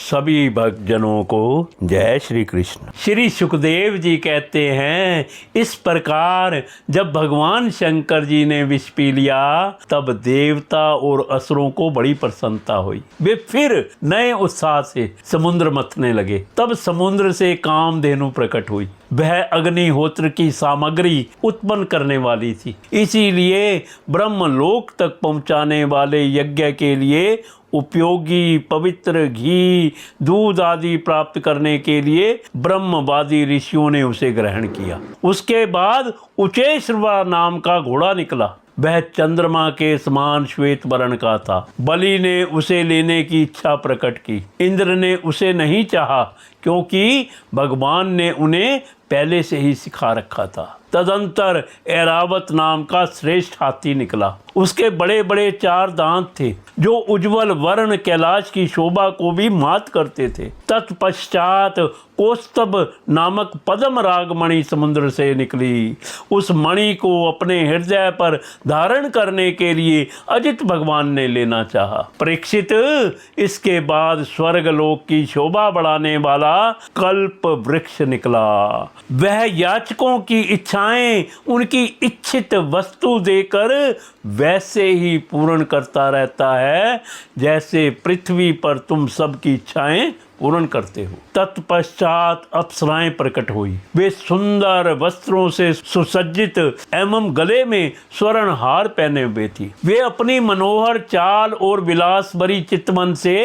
सभी भक्तजनों को जय श्री कृष्ण। श्री सुखदेव जी कहते हैं, इस प्रकार जब भगवान शंकर जी ने विष पी लिया तब देवता और असुरों को बड़ी प्रसन्नता हुई। वे फिर नए उत्साह से समुद्र मथने लगे। तब समुद्र से कामधेनु प्रकट हुई। वह अग्निहोत्र की सामग्री उत्पन्न करने वाली थी, इसीलिए ब्रह्मलोक तक पहुंचाने वाले यज्ञ के लिए उपयोगी पवित्र घी दूध आदि प्राप्त करने के लिए ब्रह्मवादी ऋषियों ने उसे ग्रहण किया। उसके बाद उचेश्रवा नाम का घोड़ा निकला। वह चंद्रमा के समान श्वेत वर्ण का था। बलि ने उसे लेने की इच्छा प्रकट की। इंद्र ने उसे नहीं चाहा क्योंकि भगवान ने उन्हें पहले से ही सिखा रखा था। तदंतर ऐरावत नाम का श्रेष्ठ हाथी निकला। उसके बड़े बड़े 4 दांत थे जो उज्जवल वर्ण कैलाश की शोभा को भी मात करते थे। तत्पश्चात कौस्तभ नामक पद्म राग मणि समुद्र से निकली। उस मणि को अपने हृदय पर धारण करने के लिए अजित भगवान ने लेना चाहा। परीक्षित, इसके बाद स्वर्गलोक की शोभा बढ़ाने वाला कल्प वृक्ष निकला। वह याचकों की इच्छाएं उनकी इच्छित वस्तु देकर वैसे ही पूर्ण करता रहता है जैसे पृथ्वी पर तुम सबकी इच्छाएं पूर्ण करते हो। तत्पश्चात अप्सराएं प्रकट हुई। वे सुंदर वस्त्रों से सुसज्जित एवं गले में स्वर्ण हार पहने हुए थी। वे अपनी मनोहर चाल और विलास भरी चितवन से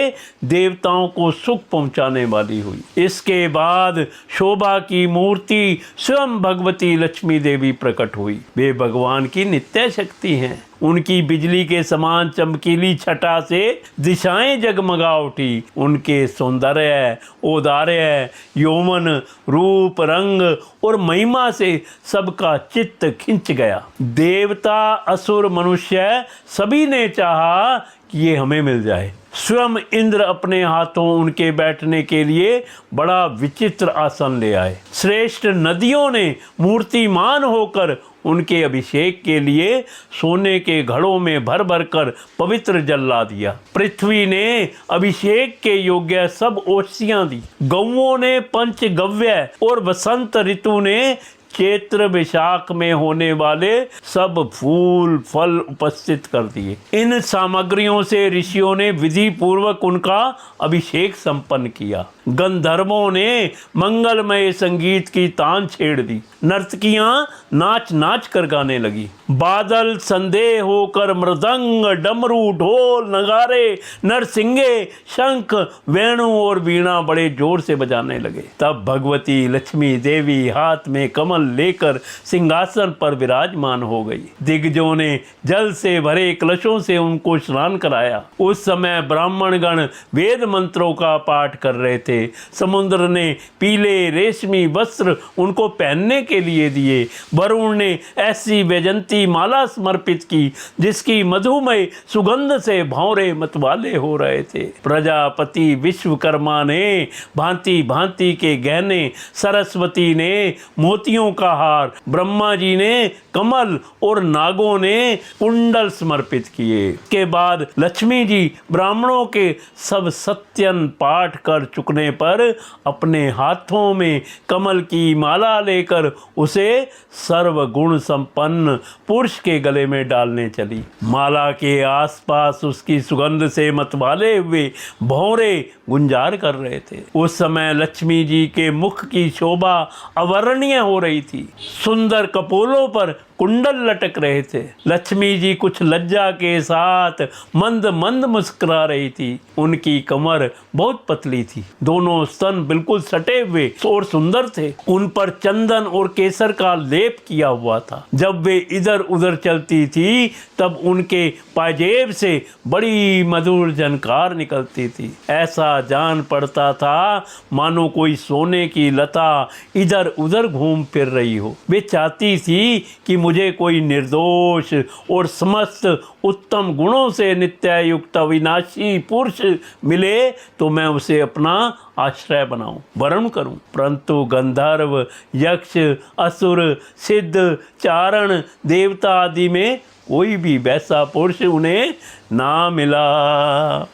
देवताओं को सुख पहुंचाने वाली हुई। इसके बाद शोभा की मूर्ति स्वयं भगवती लक्ष्मी देवी प्रकट हुई। वे भगवान की नित्य शक्ति हैं। उनकी बिजली के समान चमकीली छटा से दिशाएं जगमगा उठी। उनके सौंदर्य, औदार्य, यौवन, रूप, रंग और महिमा से सबका चित्त खिंच गया। देवता, असुर, मनुष्य सभी ने चाहा कि ये हमें मिल जाए। स्वयं इंद्र अपने हाथों उनके बैठने के लिए बड़ा विचित्र आसन ले आए। श्रेष्ठ नदियों ने मूर्तिमान होकर उनके अभिषेक के लिए सोने के घड़ों में भर भर कर पवित्र जल ला दिया। पृथ्वी ने अभिषेक के योग्य सब ओषधियां दी। गौओं ने पंचगव्य और वसंत ऋतु ने चैत्र वैशाख में होने वाले सब फूल फल उपस्थित कर दिए। इन सामग्रियों से ऋषियों ने विधि पूर्वक उनका अभिषेक संपन्न किया। गंधर्वों ने मंगलमय संगीत की तान छेड़ दी। नर्तकियां नाच नाच कर गाने लगी। बादल संदेह होकर मृदंग, डमरू, ढोल, नगारे, नरसिंगे, शंख, वेणु और वीणा बड़े जोर से बजाने लगे। तब भगवती लक्ष्मी देवी हाथ में कमल लेकर सिंहासन पर विराजमान हो गई। दिग्गजों ने जल से भरे कलशों से उनको स्नान कराया। उस समय ब्राह्मण गण वेद मंत्रों का पाठ कर रहे थे। समुद्र ने पीले रेशमी वस्त्र उनको पहनने के लिए दिए। वरुण ने ऐसी वैजंती माला समर्पित की जिसकी मधुमय सुगंध से भौरे मतवाले हो रहे थे। प्रजापति विश्वकर्मा ने भांति भांति के गहने, सरस्वती ने मोतियों का हार, ब्रह्मा जी ने कमल और नागों ने कुंडल समर्पित किए। के बाद लक्ष्मी जी ब्राह्मणों के सब सत्यन पाठ कर चुकने पर अपने हाथों में कमल की माला लेकर उसे सर्वगुण संपन्न पुरुष के गले में डालने चली। माला के आसपास उसकी सुगंध से मतवाले हुए भौरे गुंजार कर रहे थे। उस समय लक्ष्मी जी के मुख की शोभा अवर्णनीय हो रही थी। सुंदर कपोलों पर कुंडल लटक रहे थे। लक्ष्मी जी कुछ लज्जा के साथ मंद मंद मुस्कुरा रही थी। उनकी कमर बहुत पतली थी। दोनों स्तन बिल्कुल सटे हुए और सुंदर थे। उन पर चंदन और केसर का लेप किया हुआ था। जब वे इधर उधर चलती थी तब उनके पाजेब से बड़ी मधुर झनकार निकलती थी। ऐसा जान पड़ता था मानो कोई सोने की लता इधर उधर घूम फिर रही हो। वे चाहती थी कि मुझे कोई निर्दोष और समस्त उत्तम गुणों से नित्य युक्त अविनाशी पुरुष मिले तो मैं उसे अपना आश्रय बनाऊं, वरण करूं। परंतु गंधर्व, यक्ष, असुर, सिद्ध, चारण, देवता आदि में कोई भी वैसा पुरुष उन्हें ना मिला।